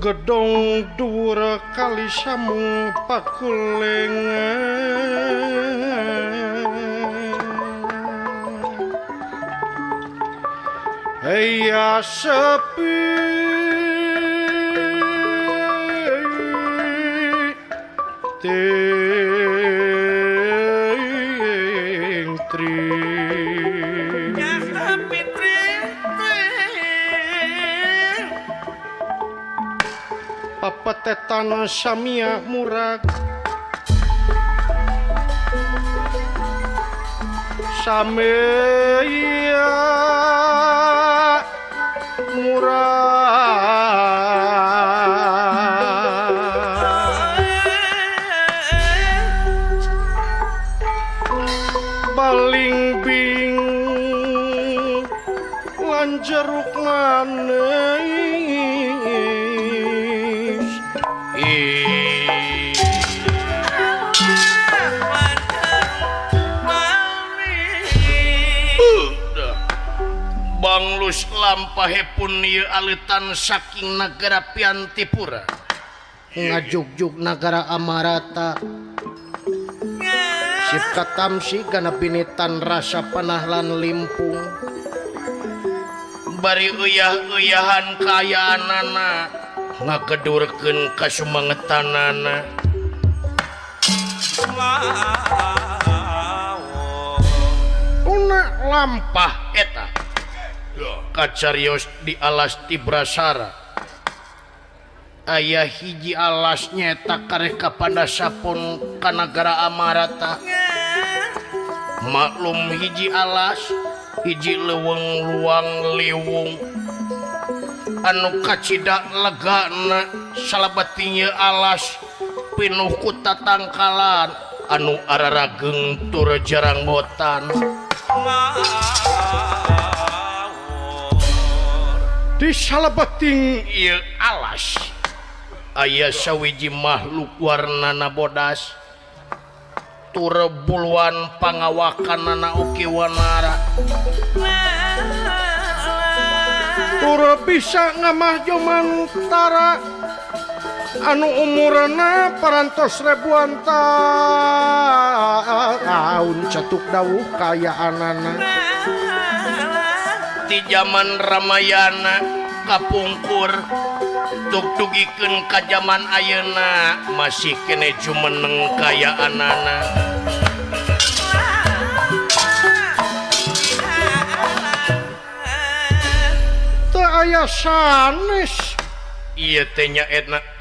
gedong dhuwur kali samung pakulengan ya sepi ting tri papetetan samia murag samia baling bing lan jeruk manis banglus lampahepun ieu alitan saking nagara Piantipura ngajugjug nagara Amarata sipka tamsi gana binitan rasa panahlan limpung bari uyah-uyahan kayaanana ngagedurkeun kasumangetanana una lampah eta kacarios di alas Tibrasara aya hiji alas nyeta kareka pandasapun ka nagara Amarata maklum hiji alas hiji leuweung luang liwung anu kacida legana salabetinya alas pinuh ku tatangkalan anu ararageng tur jarang botan di salabeting ieu alas aya sawiji makhluk warnana bodas tur buluan pangawakanana oke wanara tur bisa ngamah jomantara anu umurna parantos ribuan tahun cetuk dawuh kayaanana di zaman Ramayana kapungkur tugdugikeun ka zaman ayeuna masih kene jumeneng kayaanana teu aya sanes ieu teh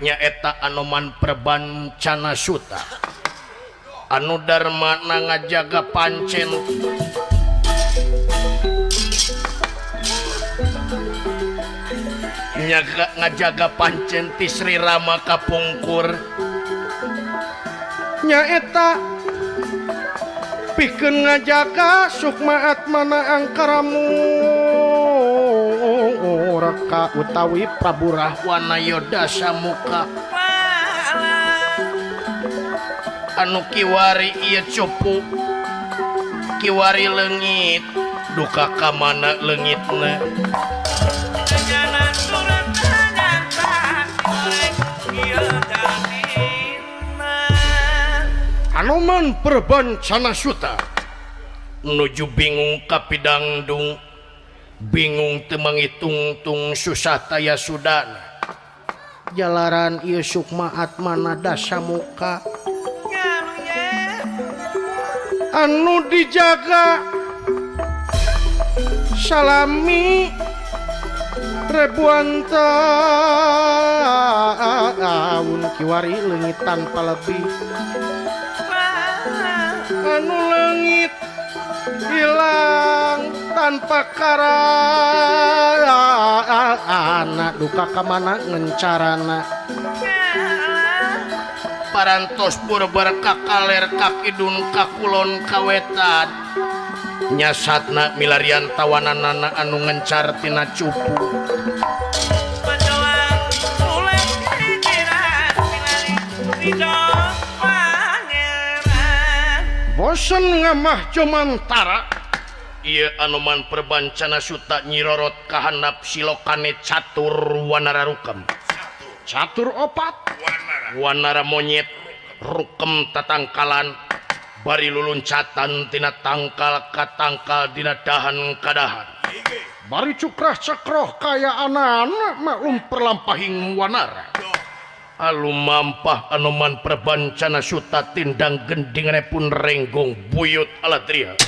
nyaeta Anoman Perbancana Suta anu darmana ngajaga pancen ngajaga pancen ti Sri Rama kapungkur nyaeta pikeun ngajaga sukma atmana angkaramu raka utawi Prabu Rahwana Yodasa muka anu kiwari ieu cupu kiwari leungit duka ka mana leungitna Anoman Perbancana Suta nuju bingung kapidangdung bingung teu mangitung-tung susah taya sudana jalaran ieu sukma atmana dasa muka anu dijaga salami ribuan tahun kiwari leungitan palebih anu leungit hilang tanpa karana duka kamana ngencarana parantos purbar kakaler kakidun kakulon kawetan nyasatna milarian tawananana anu ngencar tina cupu bosen ngamah jomantara ieu Anoman perbancana suta nyirorot kahandap silokane catur wanara rukem catur opat wanara monyet rukem tatangkalan bari luluncatan tina tangkal ka tangkal dina dahan kadahan bari cukrah cakroh kaya anak-anak maklum perlampahing wanara alum mampah Anoman perbancana suta tindang gendingane pun renggong buyut aladria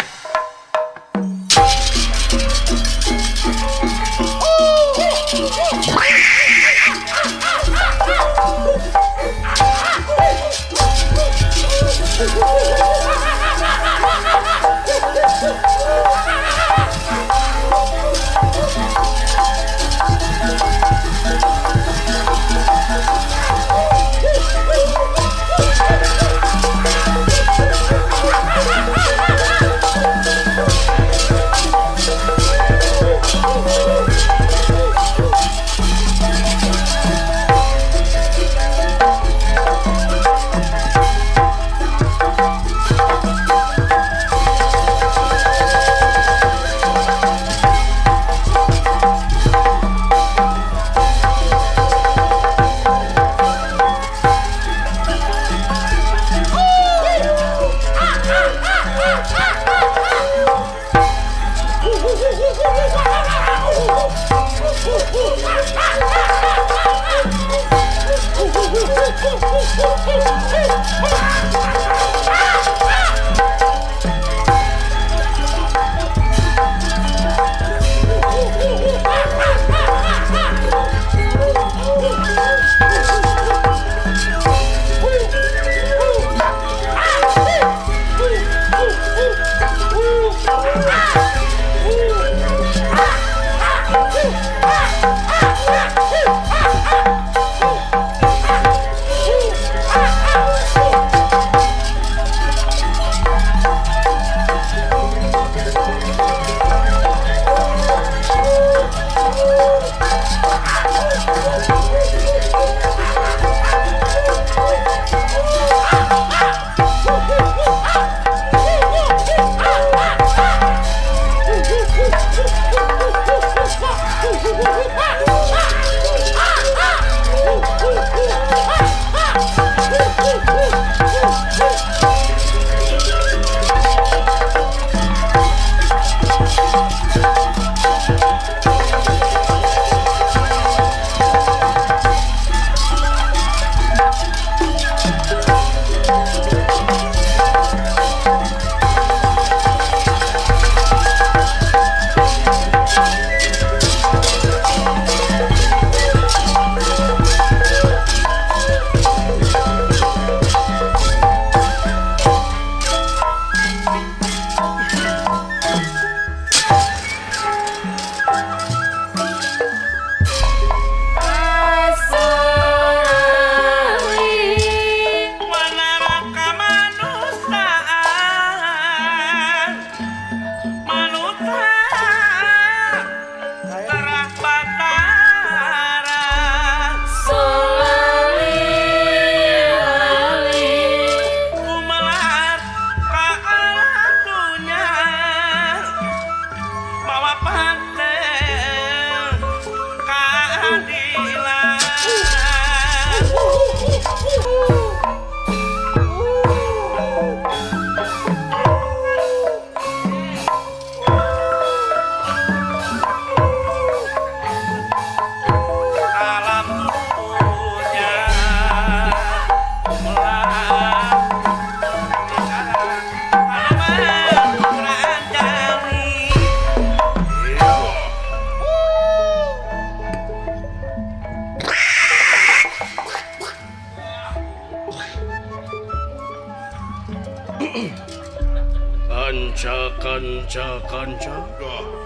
kanca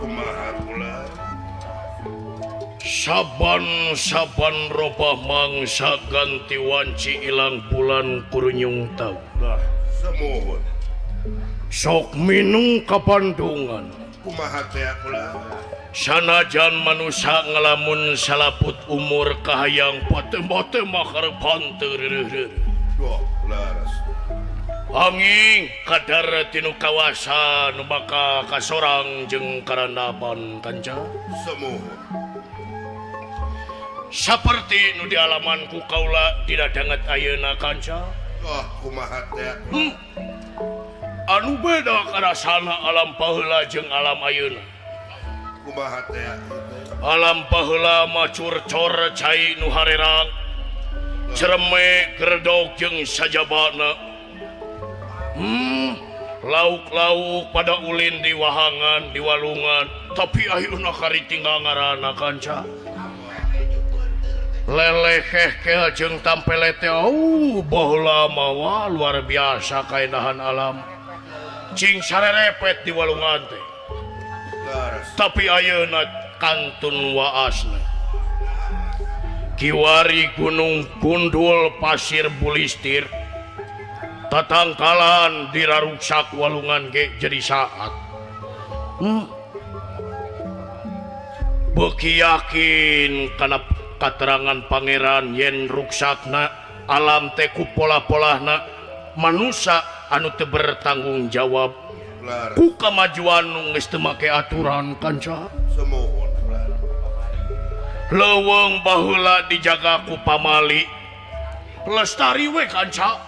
kumaha kula saban robah mangsa ganti wanci ilang bulan kurunyung tau semuhun sok minung kapandungan kumaha teh kula sanajan manusia ngalamun salaput umur kahayang pate-pate makar panter laras angin kadar tinu kawasan nu baka kasorang jeung karandapan kanca semohon seperti nu di alaman ku kaula tidak danget ayeuna kanca kumaha teh anu beda karasana alam paheula jeung alam ayeuna kumaha teh alam paheula mah curcor cai nu harerang cereme gerdog jeung sajabana lauk-lauk pada ulin di wahangan di walungan tapi ayeuna karitinggal ngaranna kanca leleh keh jeung tampele teh baheula mah luar biasa kaendahan alam cing sarerepet di walungan teh tapi ayeuna kantun waasna kiwari gunung gundul pasir bulistir tatangkalan diraruksak walungan ge jadi saat beuki yakin kana katerangan pangeran yen ruksakna alam teh ku pola-polahna manusia anu teu bertanggung jawab ku kamajuan nu geus teu make aturan kanca semohon leuweung baheula dijaga ku pamali lestari we kanca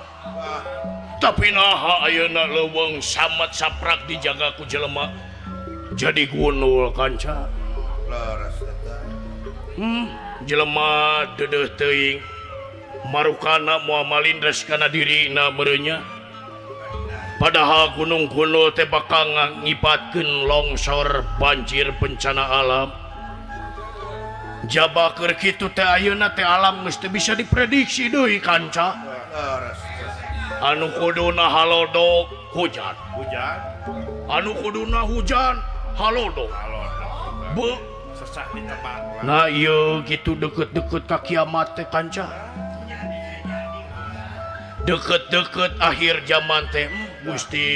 tapi naha ayeuna leuweung samet saprak dijaga ku jelema jadi gunul kanca jelema deudeuh teuing marukana moal malindres kana dirina merenya padahal gunung gunul teh bakal ngipatkeun longsor banjir bencana alam jaba keur kitu teh ayeuna teh alam geus teu bisa diprediksi deui kanca anu kuduna halodo hujan anu kuduna hujan halodo bu sesak di tempat nah iya gitu deket-deket ka kiamat teh kanca deket-deket akhir zaman teh Gusti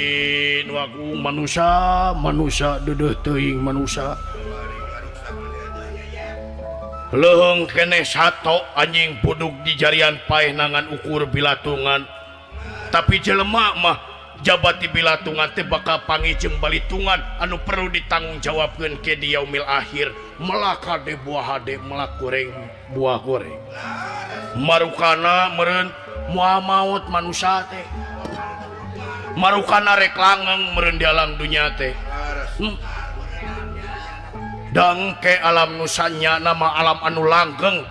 nu agung manusia deudeuh teuing manusia leuheung keneh sato anjing buduk di jarian paeh nangan ukur bilatungan tapi jelema mah jabati bilatungan teh bakal pangijeng balitungan anu perlu ditanggung jawabkeun ke di yaumil akhir melaka de buah hade melak goreng buah goreng marukana meureun moal maut manusia teh marukana rek langgeng meureun di alam dunya teh dangke alam nusanya nama alam anu langgeng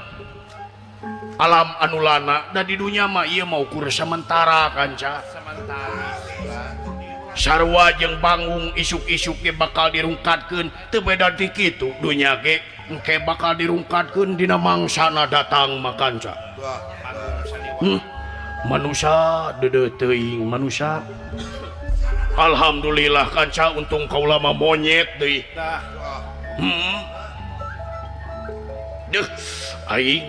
alam anu lana da di dunya mah ieu mah ukur sementara kanca sarua jeung bangung isuk-isuk ge bakal dirungkatkeun teu beda ti kitu dunya ge engke bakal dirungkatkeun dina mangsana datang mah kanca manusia deudeuh teuing manusia alhamdulillah kanca untung kaula mah monyet deui deuh aing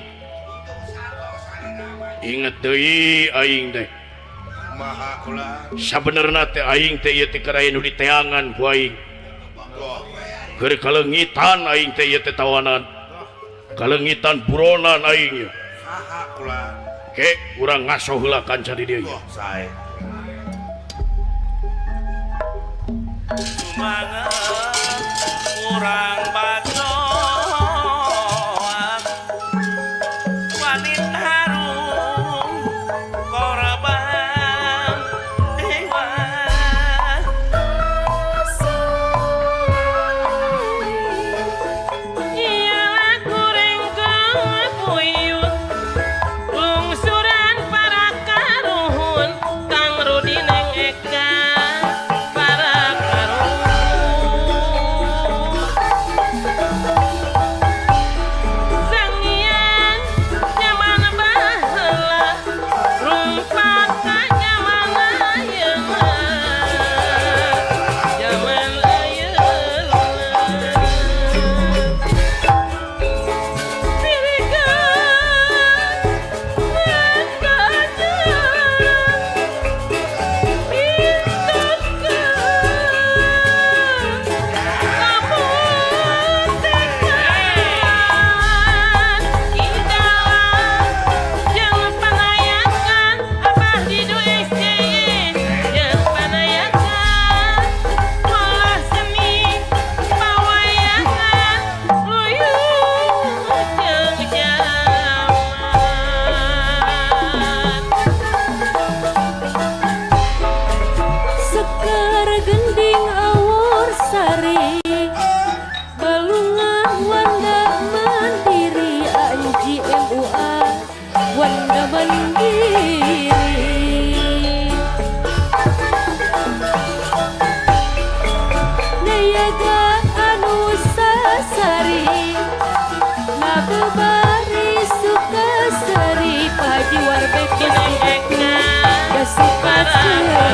inget deui aing teh maha kula sabenerna teh aing teh ieu teh karaya nu diteangan ku aing keur kalengitan aing teh ieu teh tawanan kalengitan buronan aing ieu saha kula ke urang ngaso heula kanca di dieu sae Sumanget urang baca wanita harum korban dewa ialah kuring kepuyut lungsuran para karuhun Kang Rudi Neng Eka para karuhun gending awur sari balungan Wanda Mandiri Anji MUA Wanda Mandiri Nayaga anu sasari Nabebari Sukasari Paji Warbek Sukasari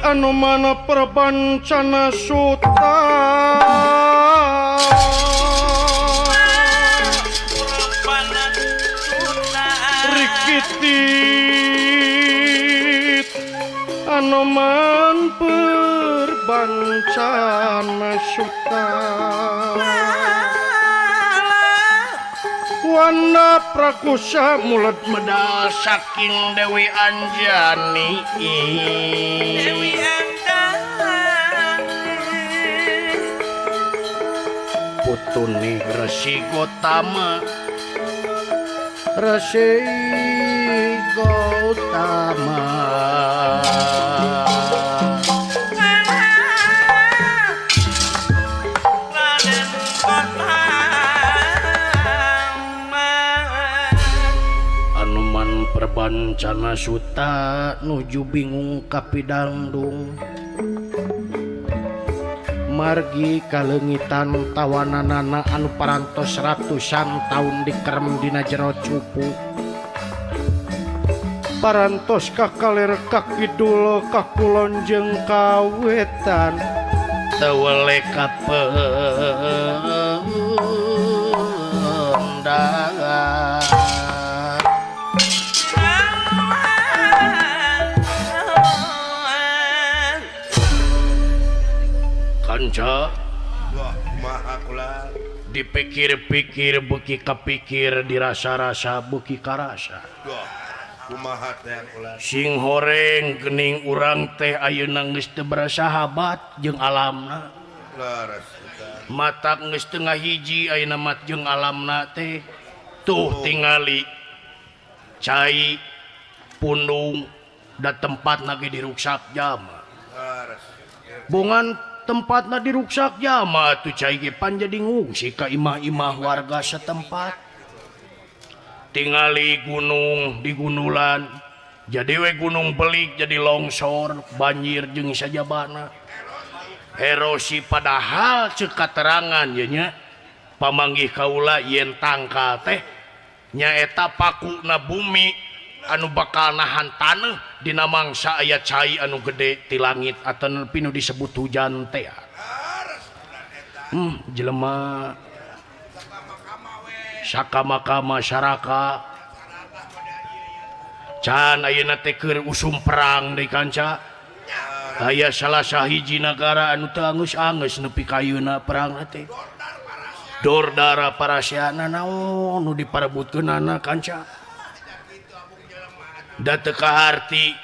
anu mana Prabancana Suta Rikitit Anoman Prabancana Suta Wanda Prakusa mulut medal saking Dewi Anjani Dewi Putuni Resi Gotama Resi Gotama Raden Gotama Anuman Prabancana Suta nuju bingung kapidangdung margi kalengitan tawananana anu parantos ratusan tahun dikerem dina jero cupu parantos ka kaler ka kidul ka kulon jeung kawetan tewele kapendangan kanca Wah, kumaha kula. dipikir-pikir beuki kapikir dirasa-rasa beuki karasa Wah, kumaha teh kula. sing horeng gening urang teh ayeuna geus teu bersahabat jeung alamna Laras eta. mata geus teu ngahiji ayeuna mat jeung alamna teh tuh tingali cai pundung da tempatna ge diruksak jama Laras. bongan tempatna diruksak jama tuh cai ge pan jadi ngungsi ka imah-imah warga setempat tingali gunung di gunulan jadi we gunung belik jadi longsor banjir jeung sajabana erosi padahal ceuk katerangan ye nya pamanggih kaula yen tangkal teh nyaeta pakuna bumi anu bakal nahan taneuh dina mangsa aya cai anu gede ti langit atawa nepi nu disebut hujan teh jelema sakama-kama masyarakat can ayeuna teh keur usum perang deui kanca aya salah sahiji nagara anu teu angeus-angeus nepi ka ayeuna perang teh Dordara parasiana naon nu diparebutkeunana kanca da teu kaharti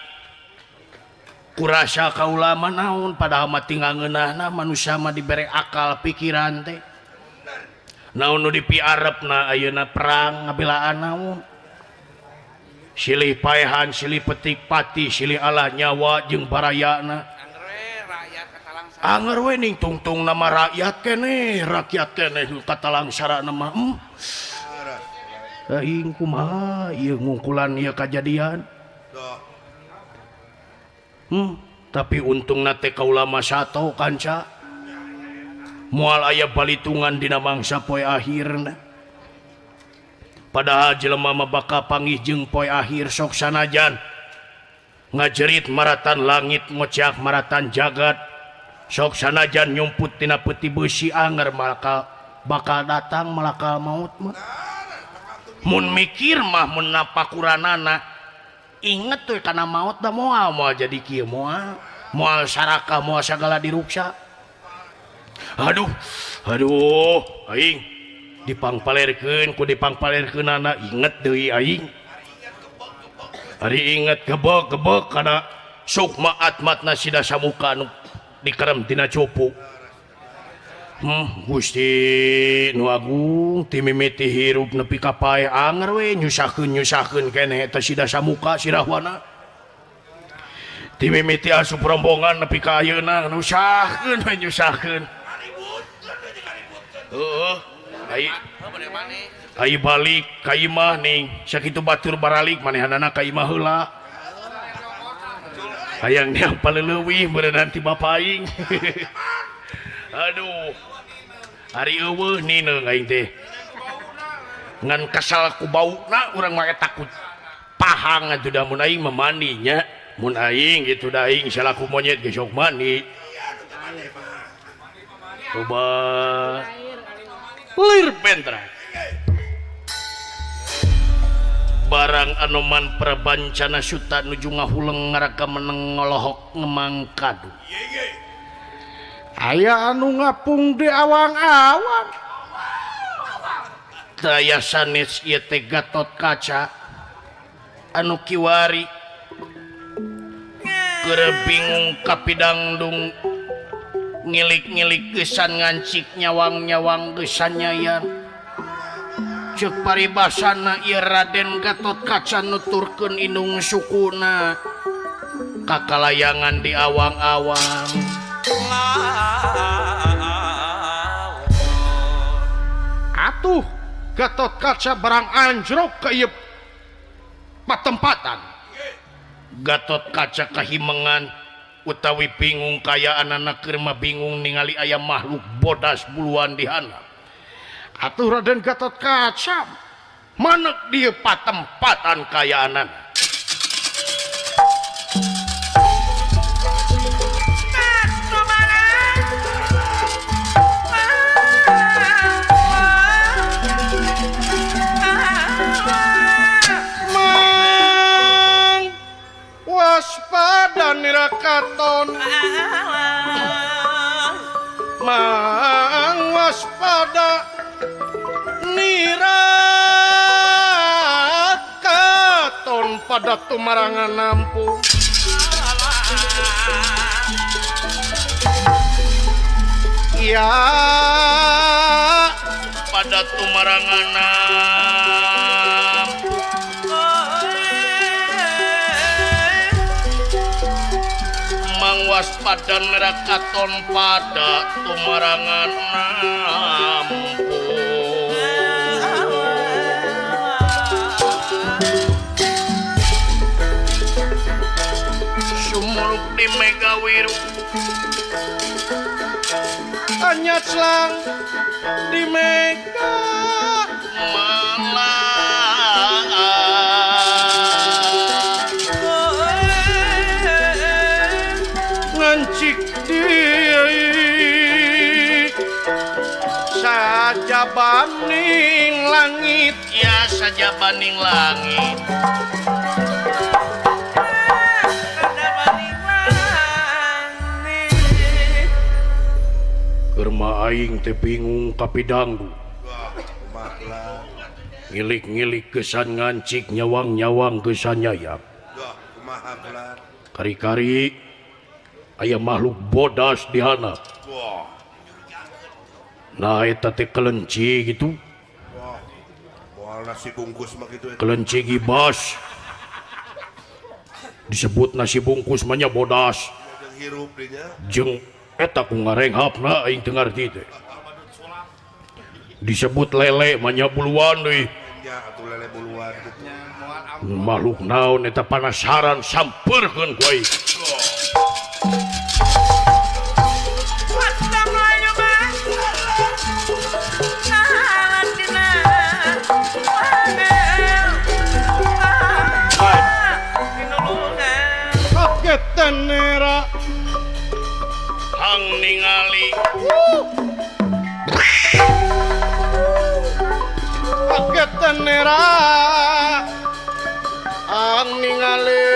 kurasa kaula mah naon padahal mah tinggal ngeunahna manusia mah dibere akal pikiran teh naon nu dipiarepna ayeuna perang ngabelaan naon silih paehan silih petik pati silih alah nyawa jeung barayana anger we ning tungtung nama rakyat keneh katalangsara nama aing kumaha ieu ngungkulan ieu kajadian tapi untungna teh kaula mah sato kanca moal aya balitungan dina mangsa poe akhirna padahal jelema mah bakal panggih jeung poe akhir sok sanajan ngajerit maratan langit ngocak maratan jagat sok sanajan nyumput tina peti beusi anger bakal datang malakal maut mah mun mikir mah mun napakuranana inget tuh kana maut da moal jadi kieu moal saraka moal sagala diruksa aduh aing dipangpalerkeun ku dipangpalerkeunana inget deui aing ari inget gebek kana sukma atmatna sida samuka anu dikerem tina cupu Gusti nu agung ti mimiti hirup nepi ka pae anger we nyusahkeun keneh eta sida samuka sirahwana ti mimiti asup rombongan nepi ka ayeuna nyusahkeun heueuh ai balik ka imah ning sakitu batur baralik manehanana ka imah heula hayang yang paleleuwih beureunan ti bapa aing aduh hari eueuh nineung aing teh ngan kasal ku bauna urang mah takut pahang atuh da mun aing mandi nya mun aing gitu da aing salaku monyet ge sok mandi coba lir bentra barang anoman prabancana suta nuju ngahuleng ngaraga meneng ngolohok ngemangkadu aya anu ngapung di awang-awang daya sanes ieu teh Gatot Kaca anu kiwari keur bingung kapidangdung ngilik-ngilik geusan ngancik nyawang-nyawang geusan nyayan ceuk paribasana ieu Raden Gatot Kaca nuturkeun indung sukuna kakalayangan di awang-awang atuh Gatot Kaca barang anjrok ka ieu patempatan Gatot Kaca kahimengan utawi bingung kayaanana keur mah bingung ningali aya makhluk bodas buluan di handap atuh Raden Gatot Kaca maneg dieu patempatan kayaanana waspada nira katon pada tumarangan nampung ya pada tumarangan nampung waspada nerakaton pada tumarangan nampung sumuluk di Megawiru hanya selang di Mega ngancik diri saja baning langit ya saja baning langit Germa aing teh bingung kapidanggu Maklah. ngilik-ngilik gesan ngancik nyawang-nyawang gesan nyayang Kumaha kelar. kari-kari aya makhluk bodas di hana Wah. nah eta teh kelenci gitu Wah. Moal nasi bungkus mah gitu. kelenci gibas disebut nasi bungkus mah nya bodas Yang hirup dinya. jeung eta ku ngarenghapna aing teu ngarti teh disebut lele mah nya buluan deui Nya atuh lele buluan gitu. makhluk naon eta panasaran sampeurkeun ku aing kagetan nera hang ningali kagetan nera hang ningali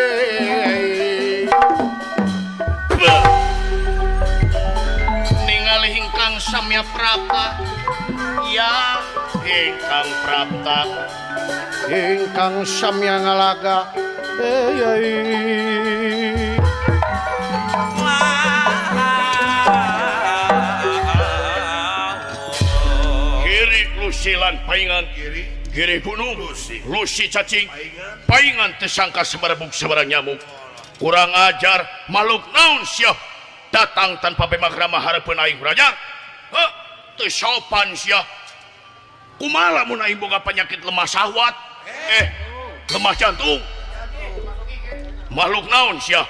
ningali hingkang samya prapta ya hingkang prapta hingkang samya ngalaga kiri lusilan paingan kiri gunung lusi cacing paingan tersangka semerebuk sebarang nyamuk kurang ajar makhluk naon sia datang tanpa pemagrama hareupeun aing raja teu sopan sia kumaha lamun aing boga penyakit lemah syahwat lemah jantung makhluk naon sia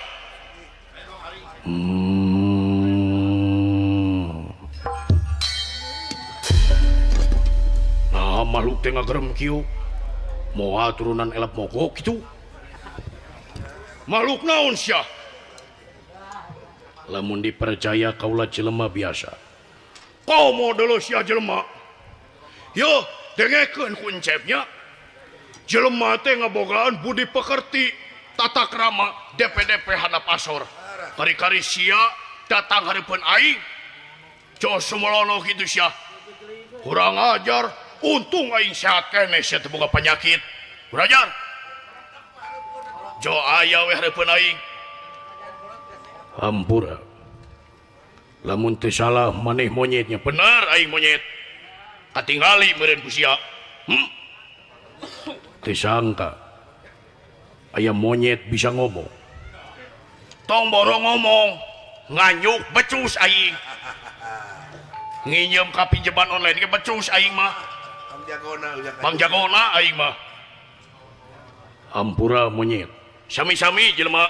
nah makhluk teh ngagerem kieu moal turunan elap mogok gitu makhluk naon sia lamun dipercaya kaula jelema biasa kau model sia jelema yo dengekeun kuncepnya jelema teh ngabogaan budi pekerti tata krama DP-DP handap asor kari-kari sia datang hareupeun aing jos sumolono kitu sia kurang ajar untung aing sehat keneh sia teu boga penyakit kurang ajar jo aya we hareupeun aing hampura lamun teu salah maneh monyetnya bener aing monyet katingali meureun ku sia teu sangka aya monyet bisa ngomong tong borong ngomong nganyuk becus aing nginjem ka pinjaman online ke becus aing mah Bang Jagona aing mah ampura monyet sami-sami jelema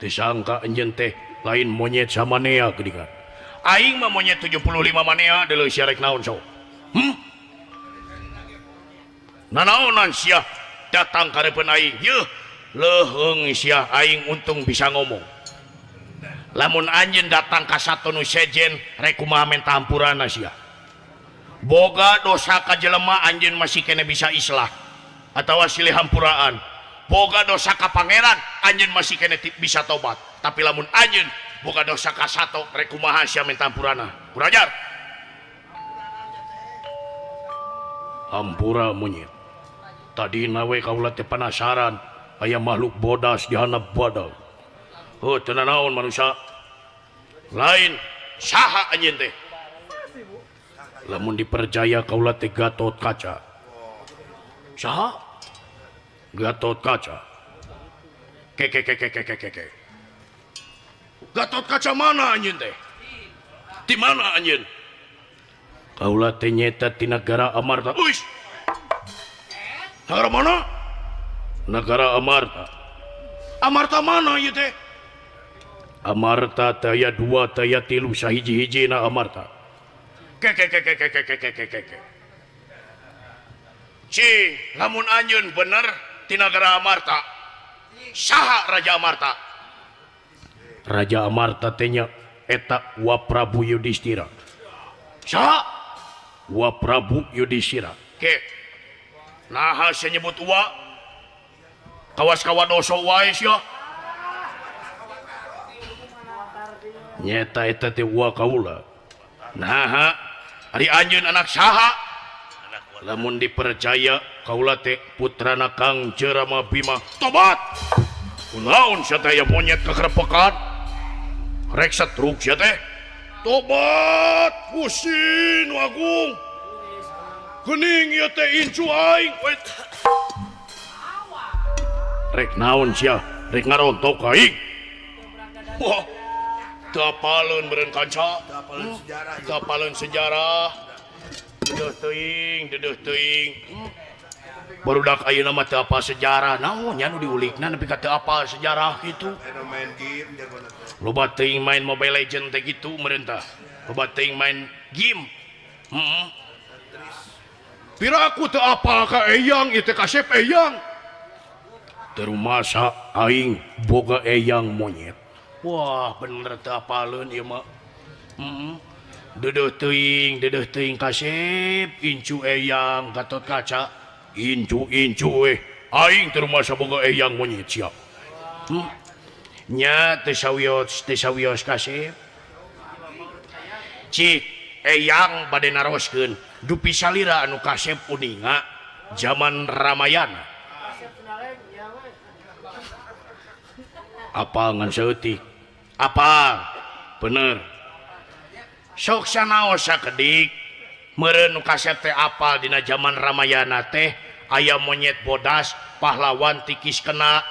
teu sangka enjeun teh lain monyet samanea geuningan aing mah monyet 75 manea deuleu sia rek naon sok nanaonan sia datang kareupeun aing yeuh leheung sia aing untung bisa ngomong lamun anjeun datang ka sato nu sejen rek kumaha menta hampurana sia boga dosa ka jelema anjeun masih kene bisa islah atawa silih hampuraan boga dosa ka pangeran anjeun masih kene bisa tobat tapi lamun anjeun boga dosa ka sato rek kumaha sia menta hampurana Kurajar. Hampura monyet. Tadi nawe kaula teh penasaran aya makhluk bodas di handap badag. Oh, teu naon manusia. Lain saha anjeun teh? Lamun dipercaya kaula teh Gatot Kaca. Saha? Gatot Kaca. Ke. Gatot Kaca mana anjeun teh? Di mana anjeun? Kaula teh nyeta ti negara Amarta. Uish. Negara mana? Negara Amarta. Amarta mana ieu teh? Amarta teh aya 2 teh aya 3 sahiji-hijina Amarta. Ke. Cing, lamun anjeun bener ti negara Amarta. Saha Raja Amarta? Raja Amarta teh nya eta Wa Prabu Yudhistira. Saha? Wa Prabu Yudhistira. Ke. Naha saya nyebut Wa? Kawas-kawa doso wae sia. Nyeta eta teh Wa kaula. Naha, ari anjeun anak saha? Lamun dipercaya kaula teh putrana Kang Jerama Bima. Tobat. Kunaon sia teh aya monyet kakerepekan? Rek satruk sia teh. Tobat, Gusti Nu Agung. Geuning ieu teh incu aing. Rek naon sia? Rek ngarontok aing. Wah, teu apaleun meureun kanca. Teu apaleun sejarah. Dedeuh teuing. Barudak ayeuna mah teu apal sejarah. Naon nya nu diulikna nepi ka teu apal sejarah kitu? main game jagoan. Loba teuing main Mobile Legend teh kitu meureun tah. Loba teuing main game. Pira aku teu apal ka eyang ieu teh kasep eyang. Terumasa aing boga eyang monyet. Wah, bener teu apaleun ieu mah. Dedeuh teuing kasep incu eyang Gatot Kaca. Incu aing terumasa boga eyang monyet siap. Nya teu sawios kasep. Cik eyang bade naroskeun dupi salira anu kasep uninga zaman Ramayana. Apa ngan saeutik? Apa? Bener. Sok sanaos sakedik meureun nu kasep teh apal dina zaman Ramayana teh aya monyet bodas pahlawan tikis kena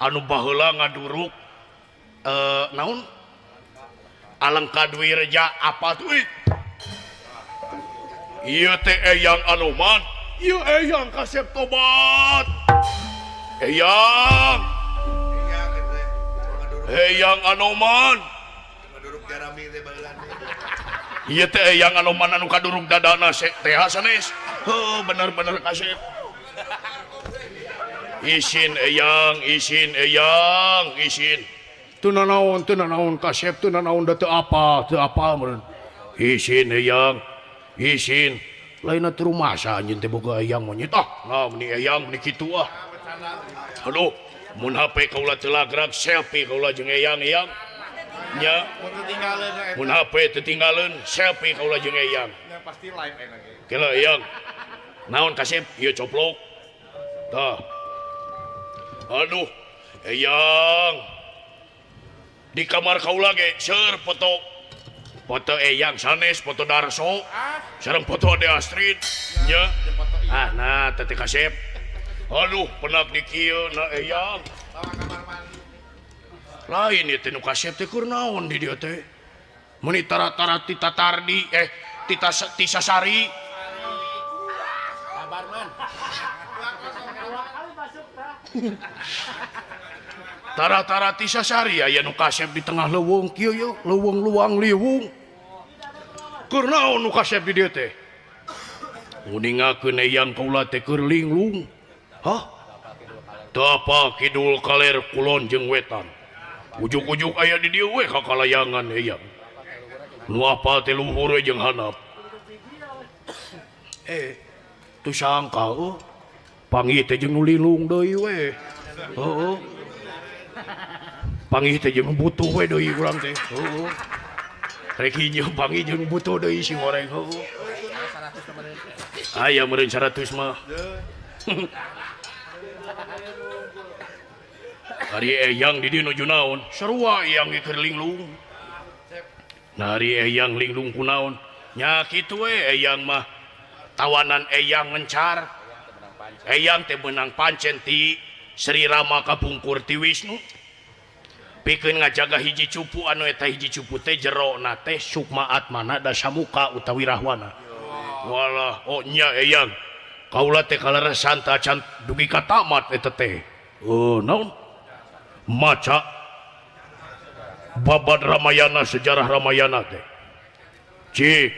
anu baheula ngaduruk naon? Alengka Dwi Reja apa tuh? Ieu teh eyang Anoman. Ieu eyang kasep tobat. Eyang Anoman. Maduruk Jarami teh baheula. Ieu teh eyang Anoman anu kaduruk dadana teh sanes. Heuh bener-bener kasep. Isin eyang. Teu nanaon kasep teu nanaon da teu apa meureun. Isin eyang. Lainna teu rumasa anjeun teh boga eyang monyet. Nah meni eyang meni kitu ah. Aduh, mun HP kaula teu lagrag selfie kaula jeung eyang. Nya. Mun HP teu tinggalin selfie kaula jeung eyang. Pasti live enak. Kela eyang. Naon kasep? Ieu coplok. Tah. Aduh, eyang. Di kamar kaula ge seur foto eyang sanes, foto Darso, sareng foto Ade Astrid, nya. Nah, teh kasep. Aduh, penak di kieu na eyang. Lain ieu teh nu kasep teh keur naon di dieu teh? Meuni tara-tara Tita Tardi, Tisa Sari. Sabar man. Tara-tara Tisa Sari aya nu kasep di tengah leuweung kieu yeuh, leuweung luang liwung. Keur naon nu kasep di dieu teh? Nguningakeun eyang kaula teh keur linglung. Hah? Teu apa kidul kaler kulon jeung wetan. Ujug-ujug aya di dieu we kakalayangan eyang. Nu apal teh luhur jeung handap. Teu sangka panggih teh jeung nu linglung deui we. Heuh. Panggih teh jeung butuh we deui urang teh. Heuh. rek hijau pangi jeung butuh deui si goreng. Aya meureun 100 mah. Ari eyang di dieu nuju naon? Sarua eyang ge keur linglung. Nah ari eyang linglung kunaon? Nya kitu we eyang mah tawanan eyang ngencar. Eyang teh menang pancen ti Sri Rama kapungkur ti Wisnu. Pikeun ngajaga hiji cupu anu eta hiji cupu teh jero na teh sukma atmana da samuka utawi Rahwana. Walah, oh nya eyang. Kaula teh kaleresan teh acan dugi ka tamat eta teh. Oh, naon? Maca babad Ramayana, sejarah Ramayana teh. Ci,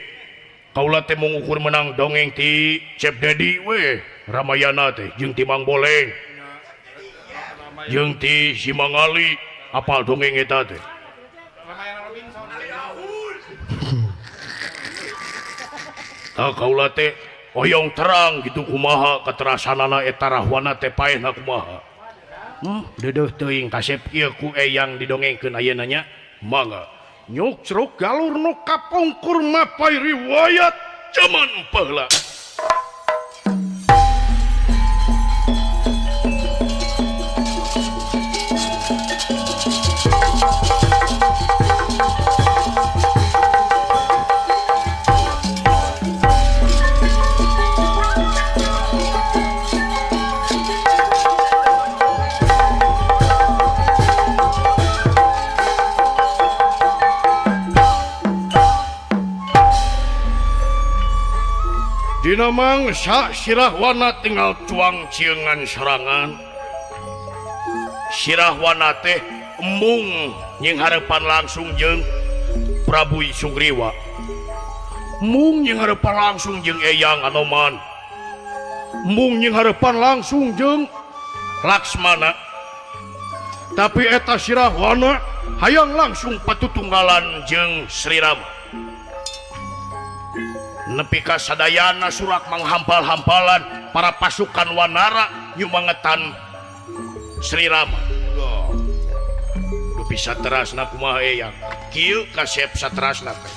kaula teh mengukur menang dongeng ti Cep Dedi we Ramayana teh jeung ti Mang Boleng. Jeung ti si Mang Ali. Apal dongeng eta teh. Tah kaula teh oyong terang gitu kumaha katerasanana eta Rahwana teh paehna kumaha. Deudeuh teuing kasep ieu ku eyang didongengkeun ayeuna nya. Mangga nyuk ceruk galur nu kapungkur mapai riwayat zaman baheula. Dina mangsa si Rahwana tinggal cuang ciengan serangan. Si Rahwana teh embung nying harepan langsung jeung Prabu Sugriwa. Mung nying harepan langsung jeung Eyang Anoman. Mung nying harepan langsung jeung Laksmana. Tapi eta si Rahwana hayang langsung patutunggalan jeung Sri Rama. Nepi ka sadayana surak manghampal-hampalan para pasukan Wanara nyumangetan Sri Rama. Dupi saterasna kumaha eyang kieu kasep saterasna teh.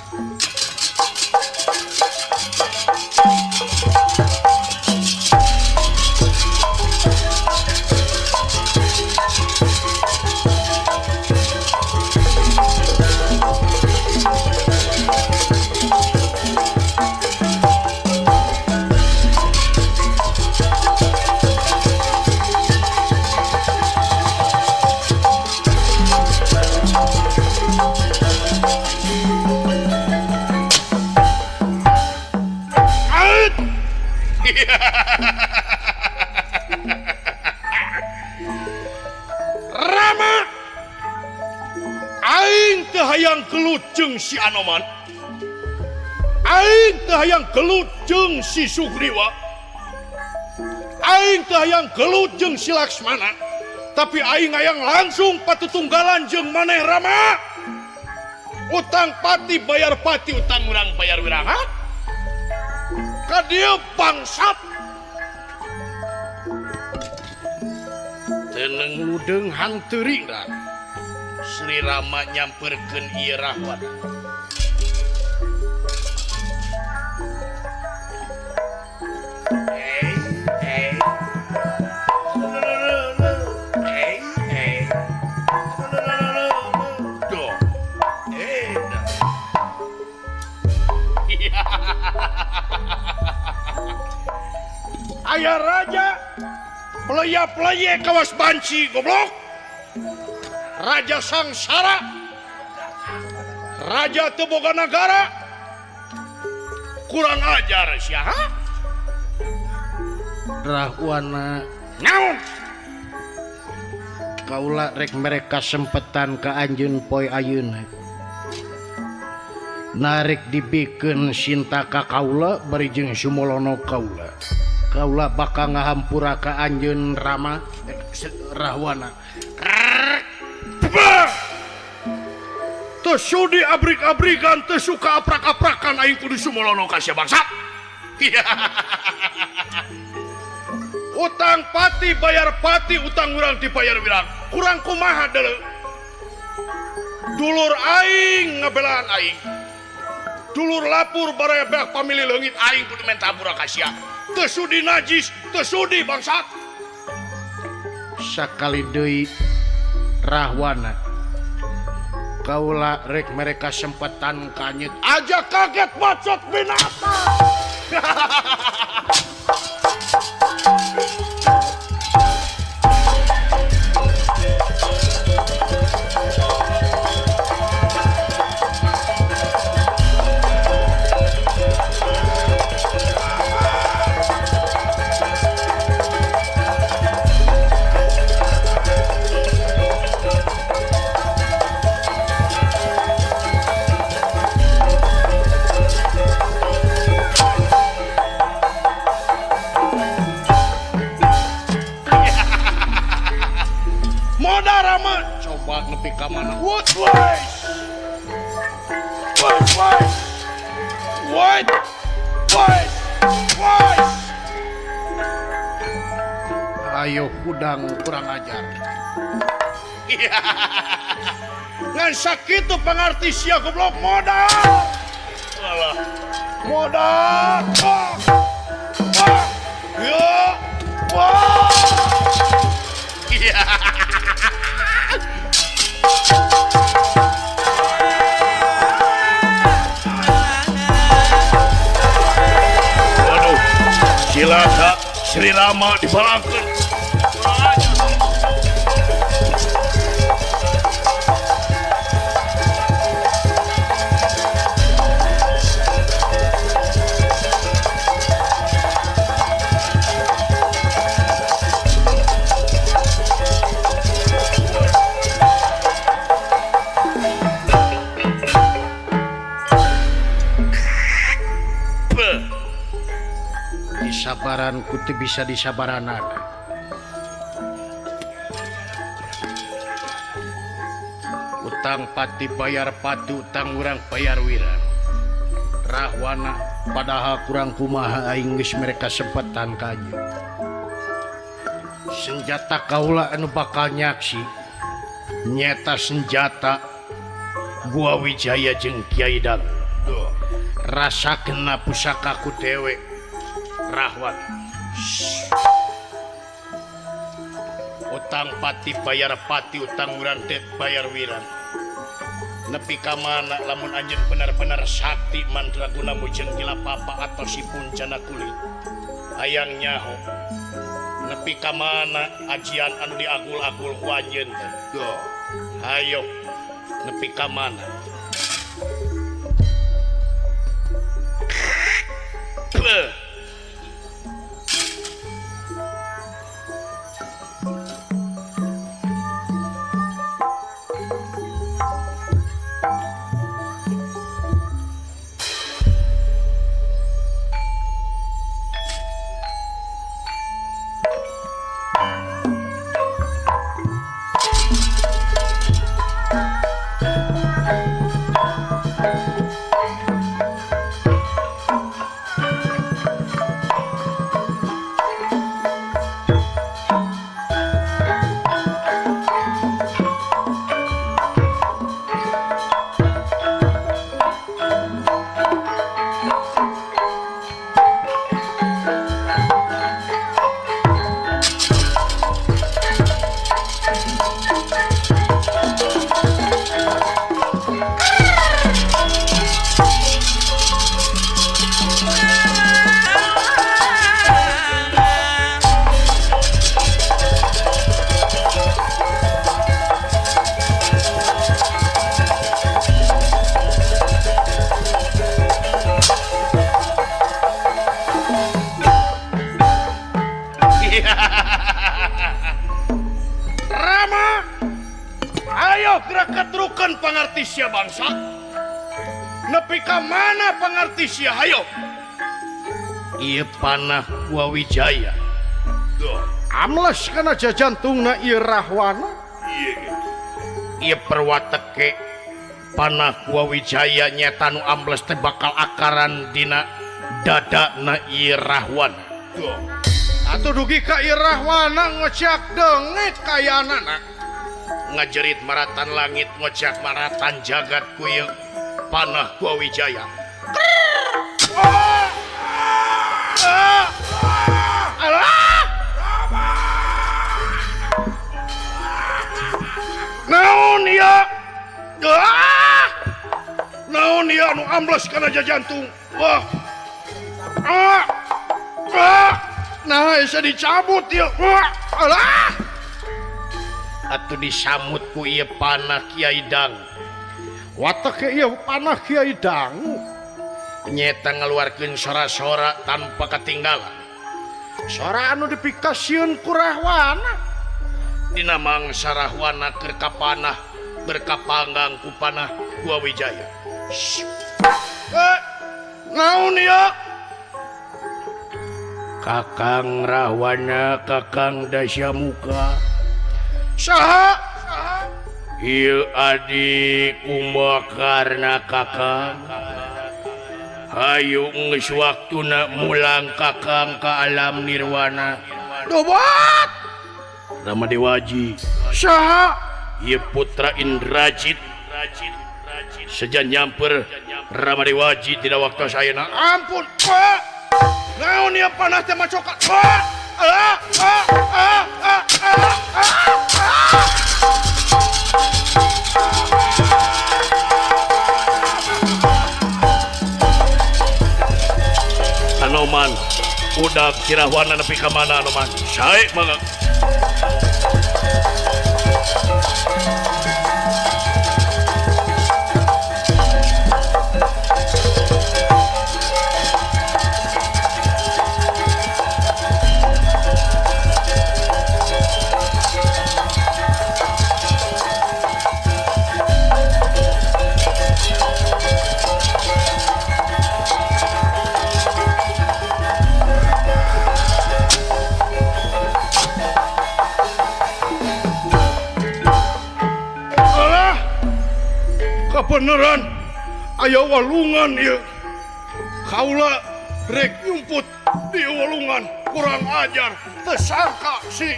Rama aing teu hayang gelut jeung si Anoman. Aing teu hayang gelut jeung si Sugriwa. Aing teu hayang gelut jeung si Laksmana. Tapi aing hayang langsung patutunggalan jeung maneh Rama. Utang pati bayar pati, utang urang bayar urang. Ha? Ka dieu bangsat teneng ludeng hanteuring da Sri Rama nyamperkeun ieu Rahwana. Aya raja pelaya-pelaya kawas banci goblok. Raja sangsara, raja teu boga nagara, kurang ajar sia. Rahwana naon? Kaula rek mereka sempetan ka anjeun poe ayeuna. Narik dibikeun sinta ka kaula bari jeung sumolono kaula. Kaula bakal ngahampura ka anjeun Rama Rahwana. Teu sudi abrik-abrikan, teu suka aprak-aprakan aing kudu sumolono ka sia bangsa. Utang pati bayar pati, utang urang dibayar wirang. Kurang kumaha deuleu. Dulur aing ngabelaan aing. dulur lapur barebek pamilih leungit aing kudu men tabur akasia teu sudi najis teu sudi bangsat sakali deui Rahwana kaula rek mereka sempetan kanyit aja kaget bacot binatang nepi ka mana? What place? What place? Ayo hudang kurang ajar. Ngan sakitu pangarti sia goblok modal. Alah. Modal. Yo. Wah. Silaka Sri Rama dibalangkeun. Sabaran kuti bisa disabaranan. Utang pati bayar pati, utang urang bayar wirang. Rahwana padahal kurang kumaha aing geus mereka sempetan kanyu. Senjata kaula anu bakal nyaksi nyata senjata gua Wijaya jeung Kiai Dang. Rasakeun pusaka ku dewe Rahwan. Utang pati bayar pati, utang urang teh bayar wirang. Nepi ka mana lamun anjeun benar-benar sakti mandraguna mujeng gila papa atau si puncana kulit hayang nyaho. Nepi ka mana ajian anu diagul-agul ku anjeun teh. Hayo nepi ka mana? Rama, ayo gerak-gerukan pangarti sia bangsa. Nepi ka mana pangarti sia hayo? Ieu panah gua Wijaya. Amles kana jajantungna ieu Rahwana. Ieu perwateke panah gua Wijaya nyata nu ambles teh bakal akaran dina dadana ieu Rahwana. Atuh dugi ka ieu Rahwana ngociak dengit kayanana. Ngajerit maratan langit ngociak maratan jagat ku ieu panah gua Wijaya. Alah. Naon ieu? Naon ieu anu amblas kana jantung? Wah. Nah, bisa dicabut ieu. Alah. Atuh disamut ku ieu panah Kiai Dangu. Watak ieu panah Kiai Dangu. Nyeta ngaluarkeun sora-sora tanpa ketinggalan. Sora anu dipikasieun ku Rahwana. Dina mangsa Rahwana keur kapanah berkapanggang ku panah Gua Wijaya. Naon ieu? Kakang Rahwana, Kakang Dasyamuka. Saha? Ieu adik Kumbakarna Kakang. Hayu geus waktuna mulang Kakang ka alam nirwana. Dobat. Ramadewaji. Saha? Ieu putra Indrajit. Sejan nyamper Ramadewaji tina waktu sayeuna. Ampun, Pak. Naon ieu panah teh macokan? Pak. Anoman udah Rahwana nepi ka mana Anoman? Sae mangga. Beneran aya walungan ieu. Kaula rek nyumput di walungan kurang ajar. Teu sangka si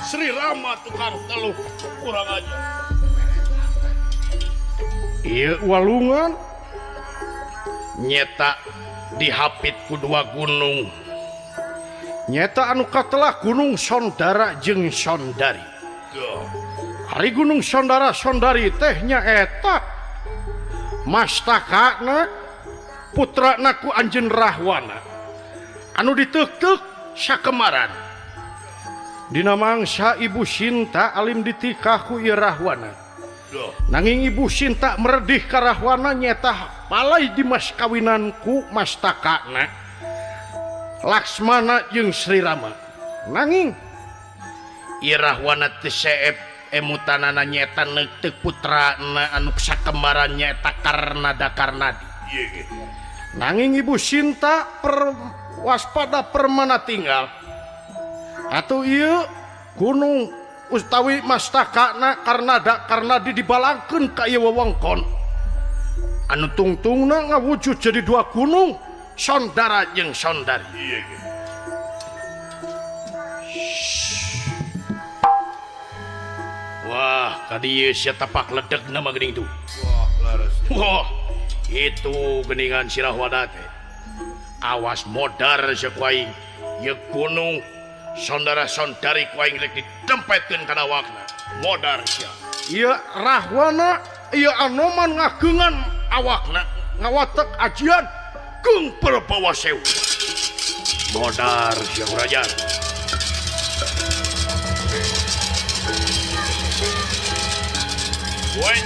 Sri Rama tukang teluh kurang ajar. Ieu walungan nyeta dihapit ku dua gunung. Nyeta anu katelah Gunung Sondara jeung Sondari. Hari Gunung Sondara Sondari teh nyaeta Mastakana putrana ku Anjeun Rahwana anu diteuk-teuk sakemaran. Dina mangsa Ibu Sinta alim ditikah ku ieu Rahwana. Nanging Ibu Sinta meredih ka Rahwana nyeta palai di mas kawinan ku Mastakana Laksmana jeung Sri Rama. Nanging ieu Rahwana teu seep emutanana nyeta neuteuk putrana anu sakembaran nyeta Karnada Karnadi. Nanging Ibu Sinta waspada permana tinggal. Atuh ieu gunung utawi Mastakana Karnada Karnadi dibalangkeun ka ieu wewengkon. Anu tungtungna ngawujud jadi dua gunung, Sondara jeung Sondari. Wah, kadieu sia tapak ledegna mah geuning tuh. Wah, itu geuningan si Rahwana teh. Awas modar sia ku aing. Ieu gunung Sondara Sondari ku aing rek ditempetkeun kana awakna. Modar sia. Ieu Rahwana, ieu Anoman ngageungan awakna, ngawatek ajian keung perbawa sewu. Modar sia Rajan. Woi.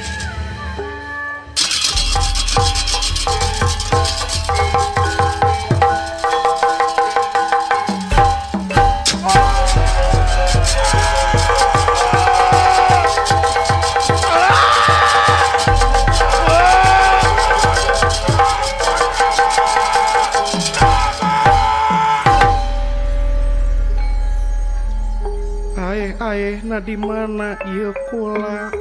Aeh na di mana ieu kula?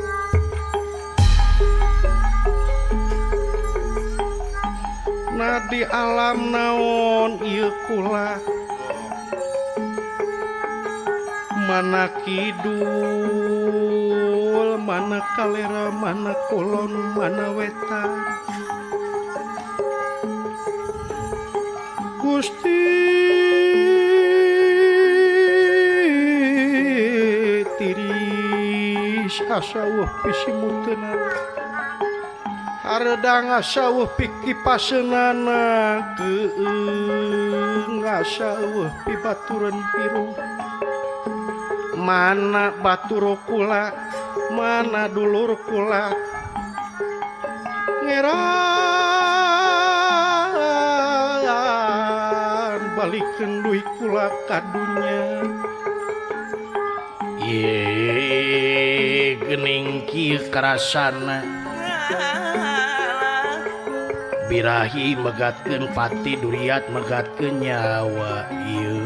Na di alam naon ieu kula? Mana kidul, mana kalera, mana kulon, mana wetan. Gusti hasawuh pisimutenan haredang asawuh piki pasenana keung asawuh pibaturan piru mana batur kula mana dulur kula ngeran balikeun duit kula kadunya ye geuning kieu karasana birahi megatkeun pati duriat megatkeun nyawa ieu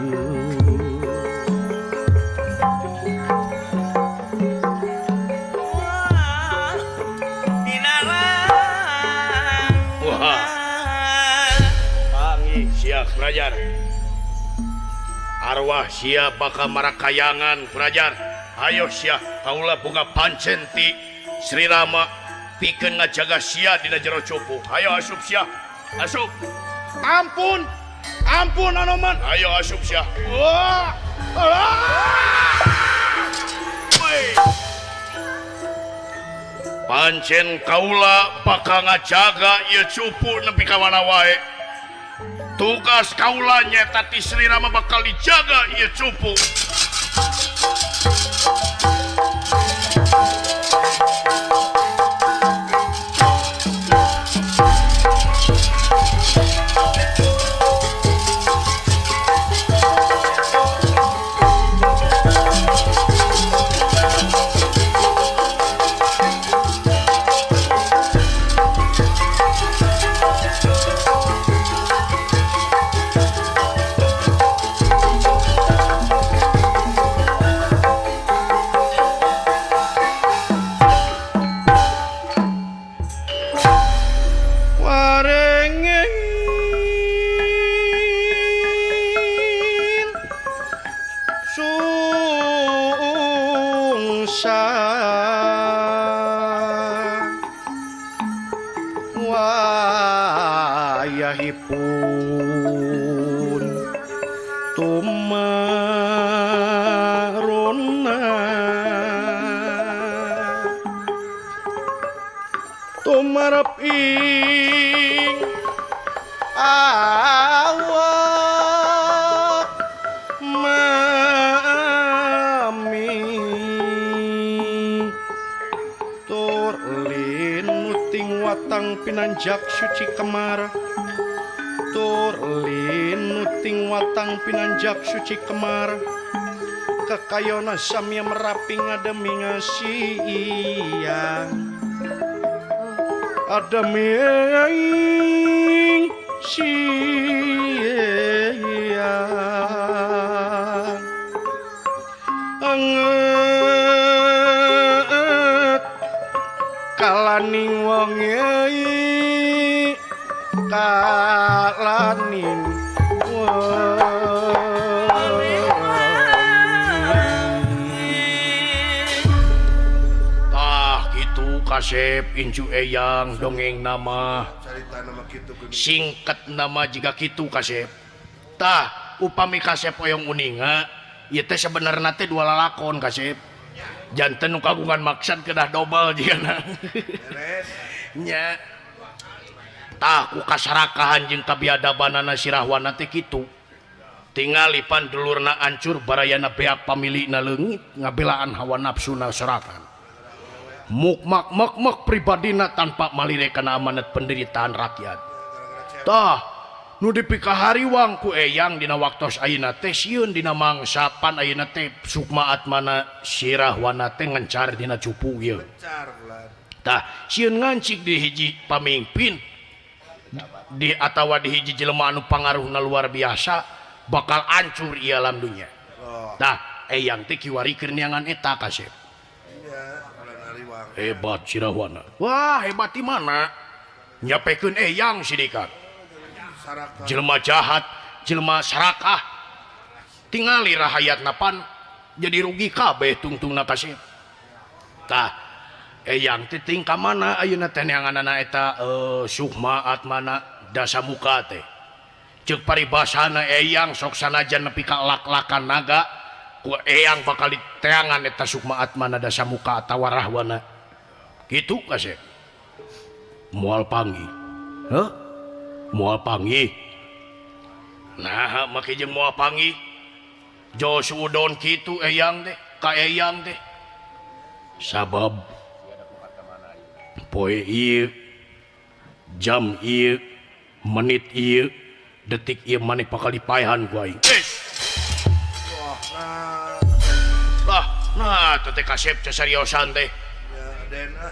Prajar arwah sia bakal marakayangan Prajar ayo sia kaula boga pancenti Sri Rama pikeun ngajaga sia dina jero cupu ayo asup sia asup ampun Anoman ayo asup sia wah pancen kaula bakal ngajaga ieu cupu nepi ka mana wae tugas kaula nyata ti Sri Rama bakal dijaga ieu cupu wayahipun tumarona tumarep ing awak mami turlin muting watang pinanjak suci kemar turlin muting watang pinanjak suci kemar kakayona samya merapi ngademi ngasiya ademi siya anget kalaning wonge kalaning tah kitu kasep incu eyang dongeng nama Carita nama kitu geuning. singkat nama jika kitu kasep tah upami kasep oyong uninga ieu teh sebenarna teh dua lalakon kasep janten nu kagungan maksad kedah dobel jigana Beres. nya tah ku kasarakahan jeung kabiadabanana si Rahwana teh kitu tinggalipan dulurna ancur barayana beak pamilihna leungit ngabelaan hawa nafsuna serakan muk pribadina tanpa malirekan amanat penderitaan rakyat tah nu dipikahariwang ku eyang dina waktos ayeuna teh sieun dina mangsa pan ayeuna teh sukma atmana si Rahwana teh ngencar dina cupu ieu Car bulan. tah sieun ngancik di hiji pamimpin di atawa di hiji jelema anu pangaruhna luar biasa bakal ancur ieu alam dunya Oh, tah eyang teh kiwarikeun neangan eta kasep iya, bulan ariwang. hebat si Rahwana wah hebat di mana nyapekeun eyang sidikan Saraka. jelema jahat jelema sarakah tingali rahayatna pan jadi rugi kabeh tungtungna kasep tah eyang teh ting ka mana ayeuna teh neanganana eta sukma atmana dasa muka teh ceuk paribasana eyang sok sanajan nepi ka lak-lakan naga ku eyang bakal diteangan eta sukma atmana da samuka atawa rahwana kitu kasep moal panggih heuh moal panggih nah make jeung moal panggih jos udon kitu eyang teh ka eyang teh sabab poe ieu jam ieu menit ieu detik ieu maneh bakal dipaehan ku aing nah teh kasep casariosan teh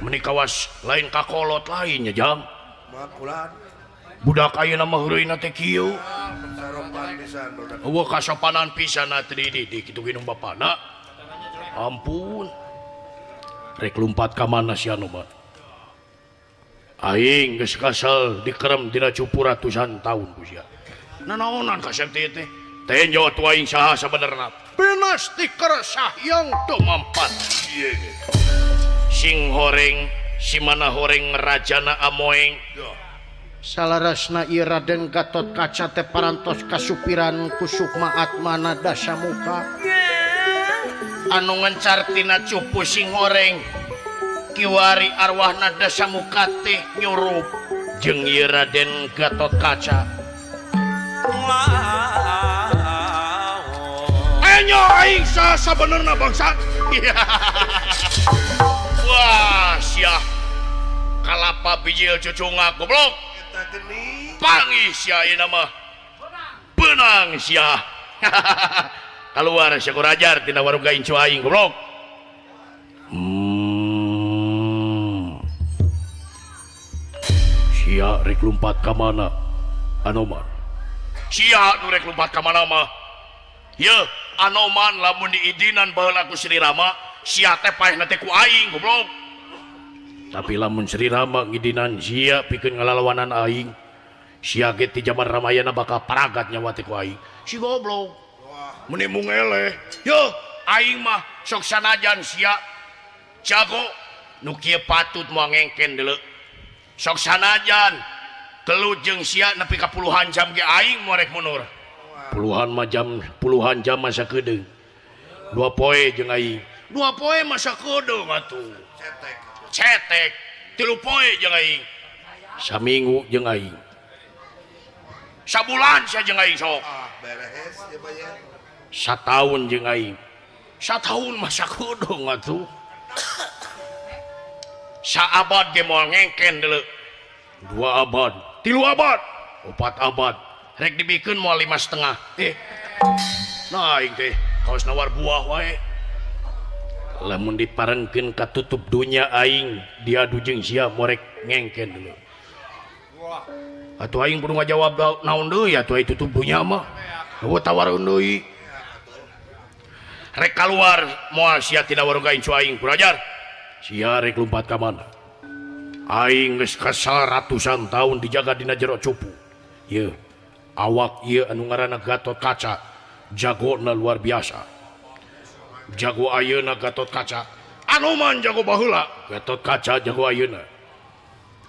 menikawas lain kakolot lainnya jam budak ayeuna mah heureuyna teh kieu eueuh kasopanan pisan teh di kitu ginung bapana ampun rek lumpat ka mana si anu mah aing geus kasal dikerem dina cupu ratusan taun ku sia nanaonan kasep teh teh jawab tu aing saha sabenerna benas tiker sahyang dumampat sing horeng si mana horeng rajana amoeng salarasna ieu Raden Gatot Kaca teh parantos kasupiran ku sukma atmana dasamuka anu ngencar tina cupu sing horeng kiwari arwahna dasamuka teh nyurup jeung ieu Raden Gatot Kaca enya aing sabenerna bangsa wah sia kalapa bijil cucunga goblok panggih sia ieu mah beunang sia keluar sia kurajar tina warung gaincu aing goblok sia rek lumpat ka mana Anoman sia nu rek lumpat ka mana mah ye Anoman lamun diidinan baheula ku Sri Rama sia teh paehna teh ku aing goblok tapi lamun Sri Rama ngidinan sia pikeun ngalalawanan aing sia ge ti zaman Ramayana bakal paragat nyawa teh ku aing si goblok meni mungele yo aing mah sok sanajan sia jago nu kieu patut moal ngengken deuleu sok sanajan telu jeung sia nepi ka puluhan jam ge aing moal rek mundur puluhan jam masa kedeung 2 poe jeung aing 2 poe masa kedeung atuh cetek 3 poe jeung aing saminggu jeung aing sabulan sia jeung aing sok beres ya bayar sataun jeung aing sataun masa kedeung atuh saabad ge moal ngengken deuleu 2 abad 3 abad 4 abad rek dibikeun moal 5,5 nah aing teh kaos nawar buah wae lamun diparengkeun ka tutup dunya aing diadu jeung sia morek ngengken deuleu atuh aing kudu ngajawab naon deui atuh ai tutup dunya mah eueuh tawareun deui rek kaluar moal sia tina warung gaincu aing kurajar sia rek lumpat ka mana aing geus kasal ratusan taun dijaga dina jero cupu ye awak ieu anu ngaranna Gatot Kaca jagona luar biasa jago ayeuna Gatot Kaca Anoman jago baheula Gatot Kaca jago ayeuna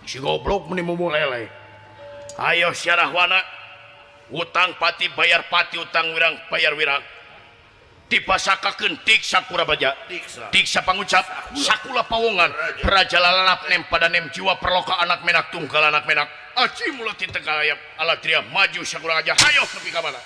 si goblok meni mumulele ayo sia rahwana utang pati bayar pati utang wirang bayar wirang dipasakakeun tiksa kurabaja tiksa pangucap sakula pawongan praja lalap nem pada nem jiwa perloka anak menak tunggal anak menak aci mulut ti tegayap alatria maju sakurang aja hayo nepi ka mana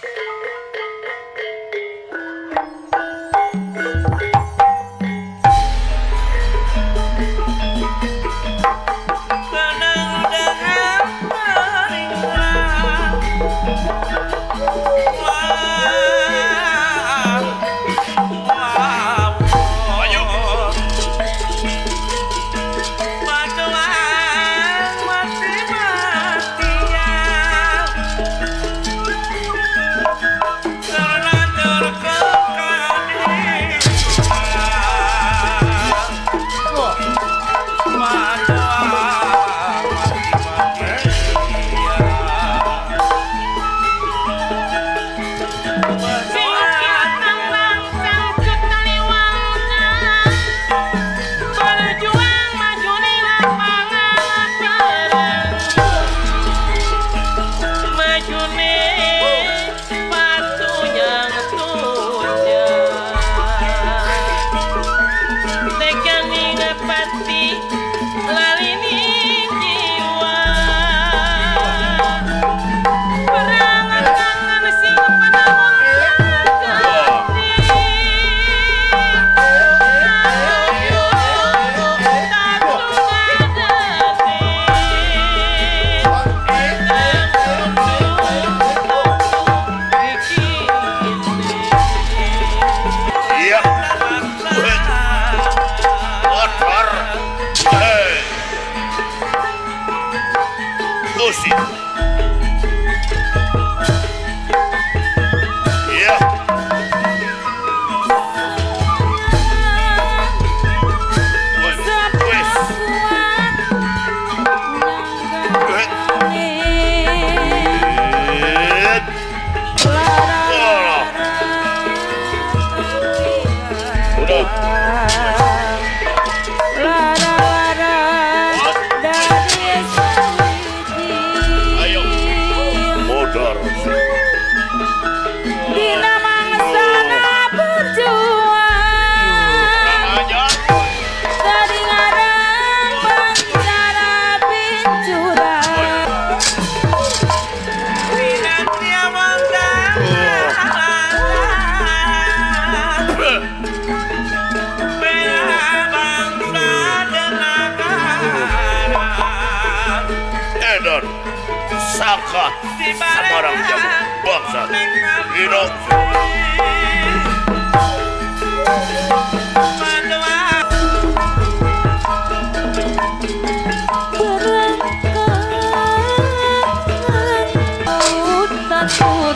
Kah sabarang jamu bangsa hidup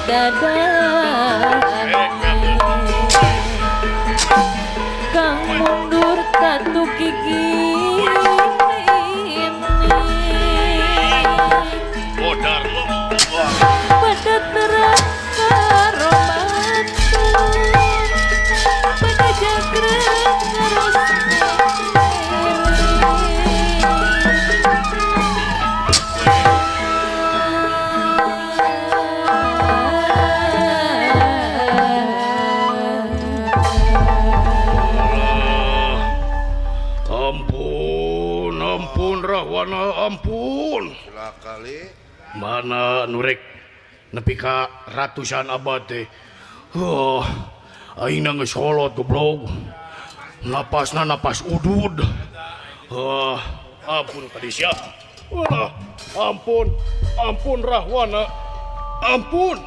Dada Kang mundur tatu gigi bodar lo pada terang karomat pada jagrek terus ampun Rahwana ampun Silakali. mana nurek nepi ka ratusan abad teh aing na geus kolot goblok napasna napas udud ampun kadisya ampun Rahwana ampun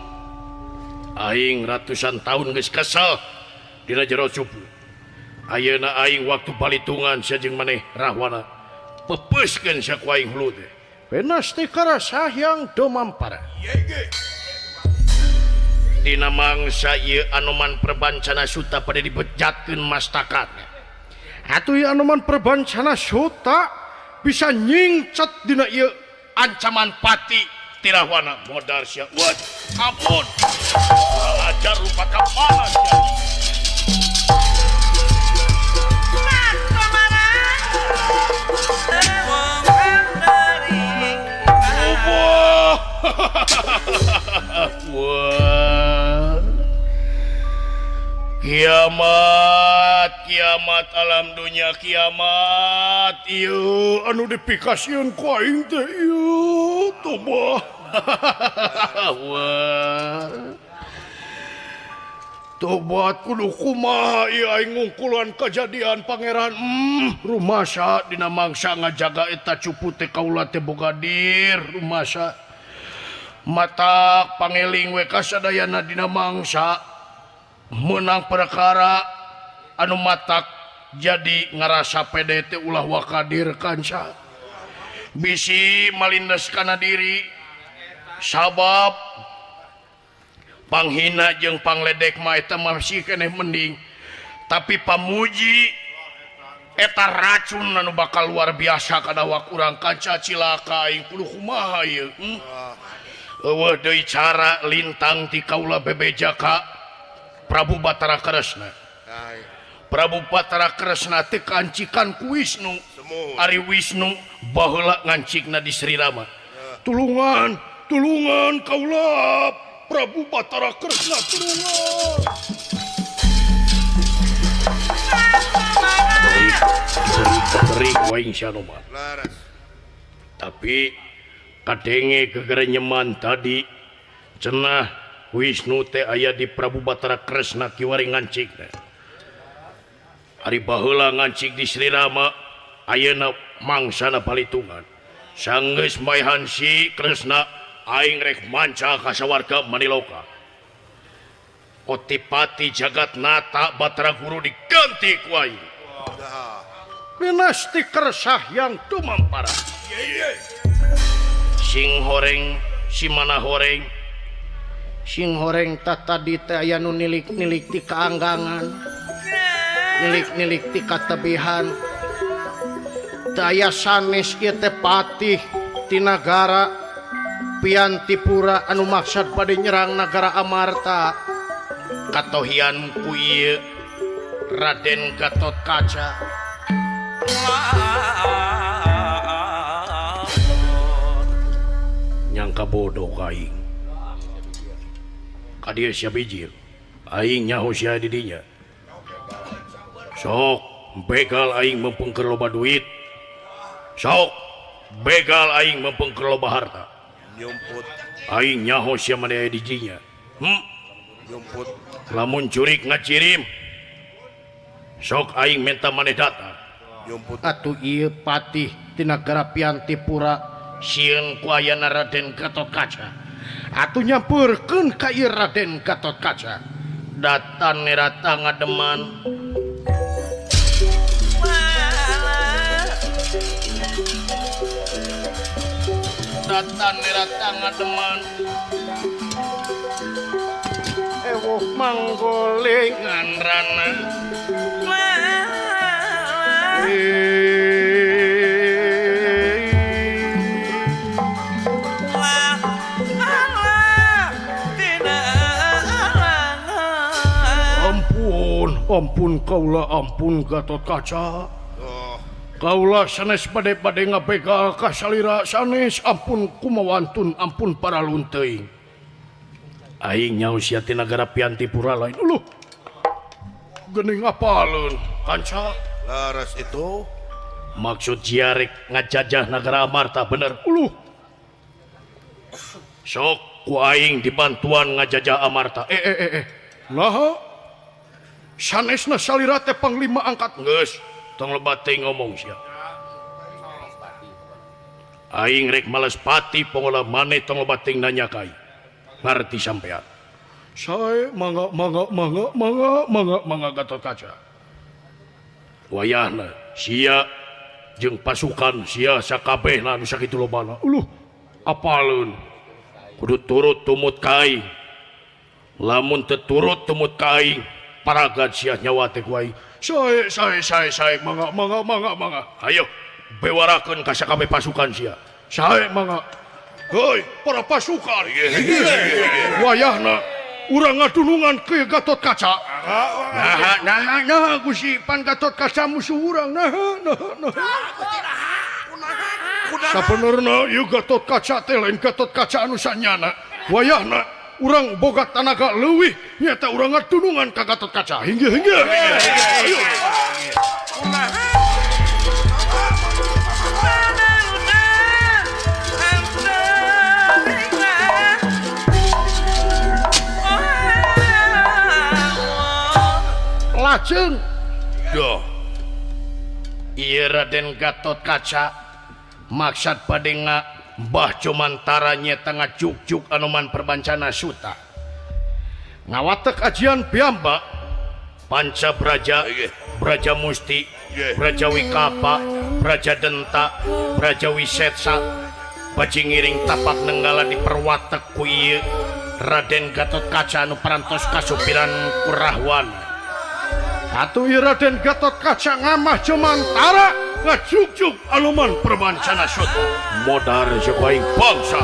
aing ratusan tahun geus kesel dina jero cupu ayeuna aing waktu balitungan sajeng maneh Rahwana pepeskeun saku aing hulu teh penas teh karasahyang domampara dina mangsa ieu Anoman Perbancana Suta pada dibejatkeun mastakana atuh ieu Anoman Perbancana Suta bisa nyingcet dina ieu ancaman pati ti Rahwana modar sia wad ampun ajar rupa ka mana sia wah kiamat alam dunia kiamat ieu anu dipikasieun ku aing teh ieu toba wah tobat kudu kumaha ieu aing ngungkulan kejadian pangeran rumasa dina mangsa ngajaga eta cupu teh kaula teh boga dir rumasa mata pangeling we kasadayana dina mangsa menang perkara anu matak jadi ngarasa pede teh ulah wakadir kanca bisi malindes kana diri sabab panghina jeung pangledek mah eta masih keneh mending tapi pamuji eta racun anu bakal luar biasa kana wak urang kanca cilaka aing kudu kumaha ieu eueuh deui cara lintang ti kaula bebeja ka Prabu Batara Kresna. Prabu Batara Kresna teh kancikan ku Wisnu. Ari Wisnu baheula ngancikna di Sri Rama. Tulungan kaula Prabu Batara Kresna tulungan. Beri waing Anoman. Tapi kadenge kegerenyeman tadi cenah Wisnu teh aya di Prabu Batara Kresna kiwari ngancikna. Ari baheula ngancik di Sri Rama ayeuna mangsana palitungan. Sanggeus maehan si Kresna aing rek manca ka sawarga Maniloka. Otipati Jagatnata Batara Guru diganti ku aing. Dinasti Kersahyang tumampara. Sing horeng si mana horeng sing horeng tadi teh aya nu nilik-nilik ti kaanggangan nilik-nilik ti katebihan teh aya sanes ieu teh patih ti nagara Piantipura anu maksud pada nyerang nagara Amarta katohian ku ieu Raden Gatotkaca nyangka bodoh kaing kadir sia bijil aing nyaho sia di dinya sok begal aing mempengker loba duit sok begal aing mempengker loba harta Nyumput aing nyaho sia mane di dinya nyumput lamun curik ngacirim sok aing minta maneh data nyumput atuh ieu patih ti nagara Piantipura sieun ku ayana Raden Gatotkaca atuh nyamperkeun ka ieu Raden Gatotkaca. Datan nerata ngademan. Datan nerata ngademan. Ewuh manggolengan rana. Ampun kaula ampun Gatotkaca. Kaula sanes bade-bade ngabegal ka salira sanes ampun kumawantun ampun paralun teuing. Aing nyaos sia ti nagara Piantipura lain. Uluh. Geuning apaleun kanca. Laras itu Maksud jiarek ngajajah negara Amarta bener. Uluh. Sok ku aing dibantuan ngajajah Amarta. Nah. Sanesna salira teh panglima angkat geus. Tong loba teuing ngomong sia. Aing rek males pati pongola maneh tong loba teuing nanya kai. Ngarti sampean. Sae mangga Gatotkaca. Wayahna sia jeung pasukan sia sakabehna anu sakitu lobana. Uluh, apaleun. Kudu turut tumut ka aing. Lamun teu turut tumut ka aing, paragad sia nyawa teh ku aing. Sae mangga. Hayo bewarakeun ka sakabeh pasukan sia. Sae mangga. Hei, para pasukan. Wayahna urang ngadunungan ke Gatotkaca. Nah, Gusti Pan Gatotkaca musuh urang. Nah. Sabenerna ieu Gatotkaca teh lain Gatotkaca anu sanyana. Wayahna urang boga tanaga leuwih nyata urang ngadunungan ka Gatotkaca. Hinggih. Ayo. Lajeng doh ieu Raden Gatotkaca maksad bade Mbah Jomantara nyeta ngajuk-juk Anoman Perbancana Suta ngawatek ajian piyambak Panca Braja, Braja Musti, Braja Wikapa, Braja Denta, Braja Wisetsa, bajing ngiring tapak nenggala diperwatek ku ieu Raden Gatotkaca anu parantos kasupiran Kurahwana. Atuh ieu Raden Gatotkaca ngamah Jomantara ngajuk-juk Anoman Perbancana Suta modar jeung aing bangsa.